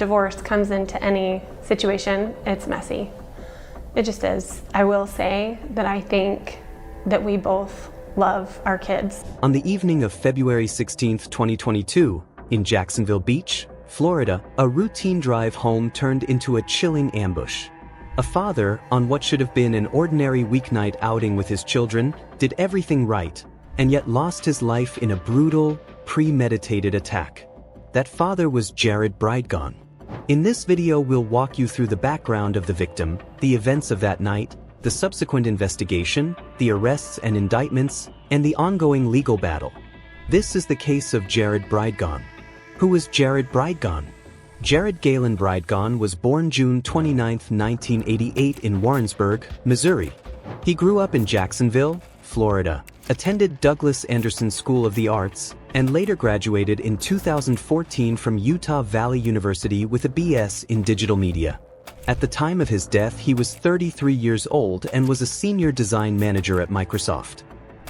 divorce comes into any situation, it's messy. It just is. I will say that I think that we both love our kids. On the evening of February 16, 2022, in Jacksonville Beach, Florida, a routine drive home turned into a chilling ambush. A father, on what should have been an ordinary weeknight outing with his children, did everything right, and yet lost his life in a brutal, premeditated attack. That father was Jared Bridegan. In this video, we'll walk you through the background of the victim, the events of that night, the subsequent investigation, the arrests and indictments, and the ongoing legal battle. This is the case of Jared Bridegan. Who was Jared Bridegan? Jared Galen Bridegan was born June 29, 1988 in Warrensburg, Missouri. He grew up in Jacksonville, Florida, attended Douglas Anderson School of the Arts, and later graduated in 2014 from Utah Valley University with a BS in digital media. At the time of his death, he was 33 years old and was a senior design manager at Microsoft.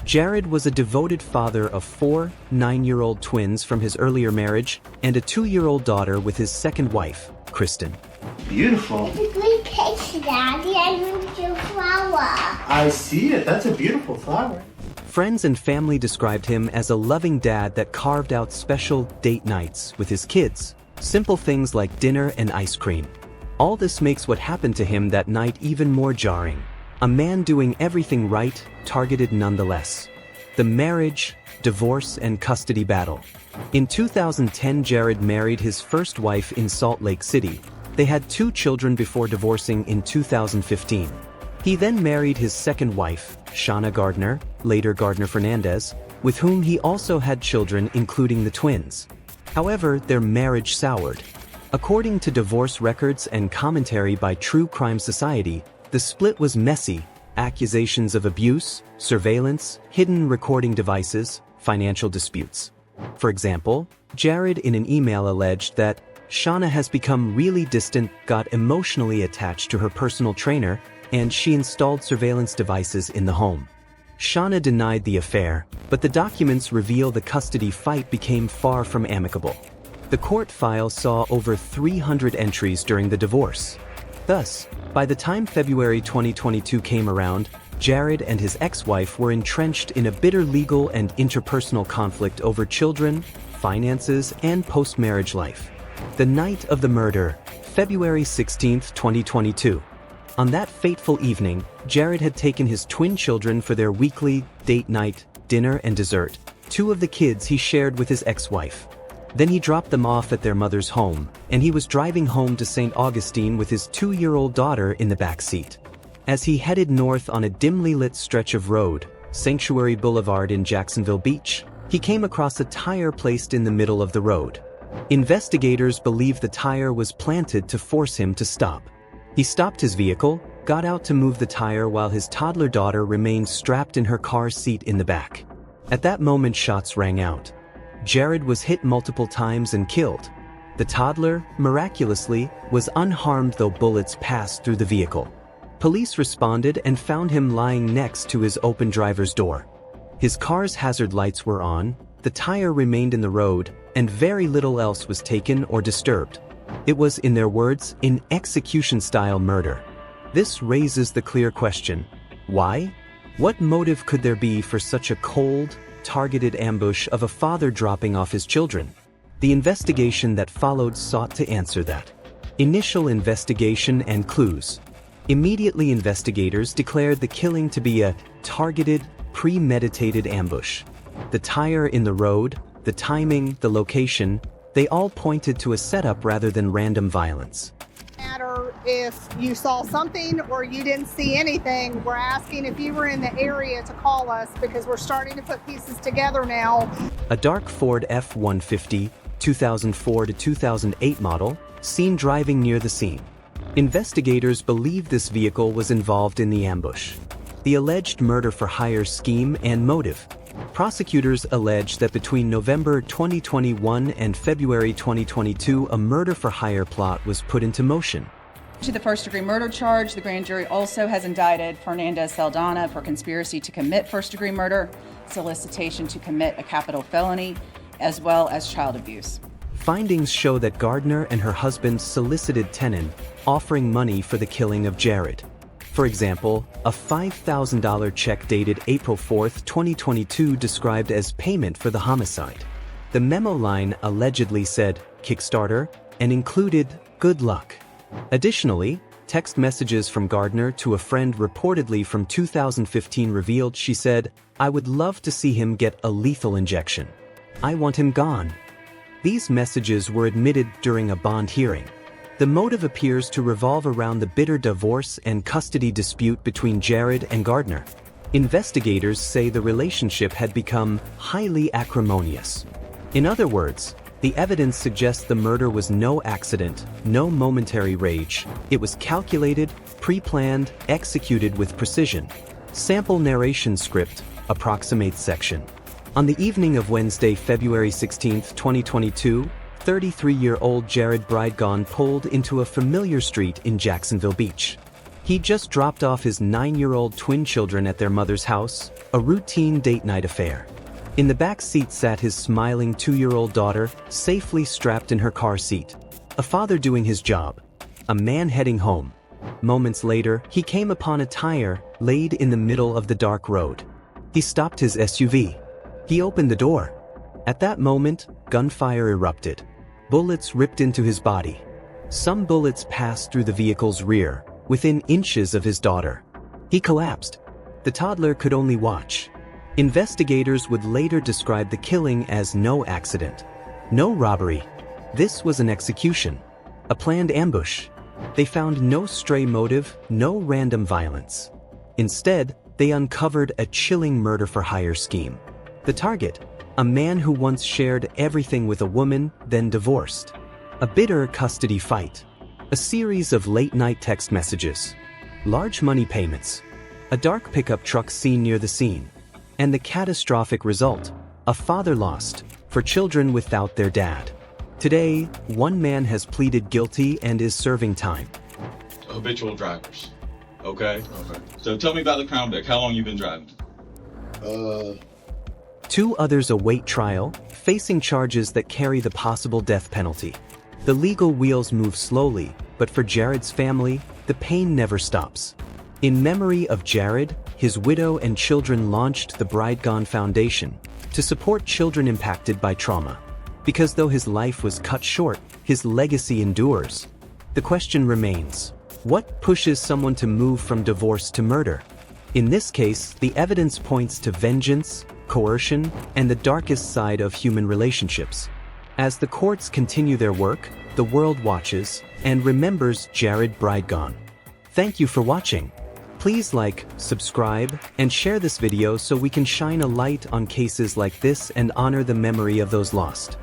Jared was a devoted father of 4 9-year-old twins from his earlier marriage and a 2-year-old daughter with his second wife, Kristen. Beautiful. It's a great picture, Daddy. I moved your flower. I see it. That's a beautiful flower. Friends and family described him as a loving dad that carved out special date nights with his kids, simple things like dinner and ice cream. All this makes what happened to him that night even more jarring. A man doing everything right, targeted nonetheless. The marriage, divorce, and custody battle. In 2010, Jared married his first wife in Salt Lake City. They had 2 children before divorcing in 2015. He then married his second wife, Shauna Gardner, later Gardner Fernandez, with whom he also had children including the twins. However, their marriage soured. According to divorce records and commentary by True Crime Society, the split was messy. Accusations of abuse, surveillance, hidden recording devices, financial disputes. For example, Jared in an email alleged that Shauna has become really distant, got emotionally attached to her personal trainer, and she installed surveillance devices in the home. Shauna denied the affair, but the documents reveal the custody fight became far from amicable. The court file saw over 300 entries during the divorce. Thus, by the time February 2022 came around, Jared and his ex-wife were entrenched in a bitter legal and interpersonal conflict over children, finances, and post-marriage life. The night of the murder, February 16, 2022. On that fateful evening, Jared had taken his twin children for their weekly date night, dinner and dessert. 2 of the kids he shared with his ex-wife. Then he dropped them off at their mother's home, and he was driving home to St. Augustine with his 2-year-old daughter in the back seat. As he headed north on a dimly lit stretch of road, Sanctuary Boulevard in Jacksonville Beach, he came across a tire placed in the middle of the road. Investigators believe the tire was planted to force him to stop. He stopped his vehicle, got out to move the tire while his toddler daughter remained strapped in her car seat in the back. At that moment, shots rang out. Jared was hit multiple times and killed. The toddler, miraculously, was unharmed though bullets passed through the vehicle. Police responded and found him lying next to his open driver's door. His car's hazard lights were on, the tire remained in the road, and very little else was taken or disturbed. It was, in their words, an execution-style murder. This raises the clear question: why? What motive could there be for such a cold, targeted ambush of a father dropping off his children? The investigation that followed sought to answer that. Initial investigation and clues. Immediately, investigators declared the killing to be a targeted, premeditated ambush. The tire in the road, the timing, the location, they all pointed to a setup rather than random violence. Matter if you saw something or you didn't see anything, we're asking if you were in the area to call us because we're starting to put pieces together now. A dark Ford F-150, 2004 to 2008 model, seen driving near the scene. Investigators believe this vehicle was involved in the ambush. The alleged murder-for-hire scheme and motive. Prosecutors allege that between November 2021 and February 2022, a murder-for-hire plot was put into motion. To the first-degree murder charge, the grand jury also has indicted Fernandez Saldana for conspiracy to commit first-degree murder, solicitation to commit a capital felony, as well as child abuse. Findings show that Gardner and her husband solicited Tenon, offering money for the killing of Jared. For example, a $5,000 check dated April 4, 2022 described as payment for the homicide. The memo line allegedly said, Kickstarter, and included, good luck. Additionally, text messages from Gardner to a friend reportedly from 2015 revealed she said, I would love to see him get a lethal injection. I want him gone. These messages were admitted during a bond hearing. The motive appears to revolve around the bitter divorce and custody dispute between Jared and Gardner. Investigators say the relationship had become highly acrimonious. In other words, the evidence suggests the murder was no accident, no momentary rage. It was calculated, pre-planned, executed with precision. Sample narration script, approximate section. On the evening of Wednesday, February 16, 2022, 33-year-old Jared Bridegan pulled into a familiar street in Jacksonville Beach. He just dropped off his 9-year-old twin children at their mother's house, a routine date night affair. In the back seat sat his smiling 2-year-old daughter, safely strapped in her car seat. A father doing his job. A man heading home. Moments later, he came upon a tire laid in the middle of the dark road. He stopped his SUV. He opened the door. At that moment, gunfire erupted. Bullets ripped into his body. Some bullets passed through the vehicle's rear, within inches of his daughter. He collapsed. The toddler could only watch. Investigators would later describe the killing as no accident, no robbery. This was an execution, a planned ambush. They found no stray motive, no random violence. Instead, they uncovered a chilling murder-for-hire scheme. The target, a man who once shared everything with a woman, then divorced. A bitter custody fight. A series of late-night text messages. Large money payments. A dark pickup truck seen near the scene. And the catastrophic result, a father lost, for children without their dad. Today, one man has pleaded guilty and is serving time. Habitual drivers. Okay? So tell me about the Crown Vic. How long you been driving? 2 others await trial, facing charges that carry the possible death penalty. The legal wheels move slowly, but for Jared's family, the pain never stops. In memory of Jared, his widow and children launched the Bridegan Foundation to support children impacted by trauma. Because though his life was cut short, his legacy endures. The question remains, what pushes someone to move from divorce to murder? In this case, the evidence points to vengeance, coercion, and the darkest side of human relationships. As the courts continue their work, the world watches and remembers Jared Bridegan. Thank you for watching. Please like, subscribe, and share this video so we can shine a light on cases like this and honor the memory of those lost.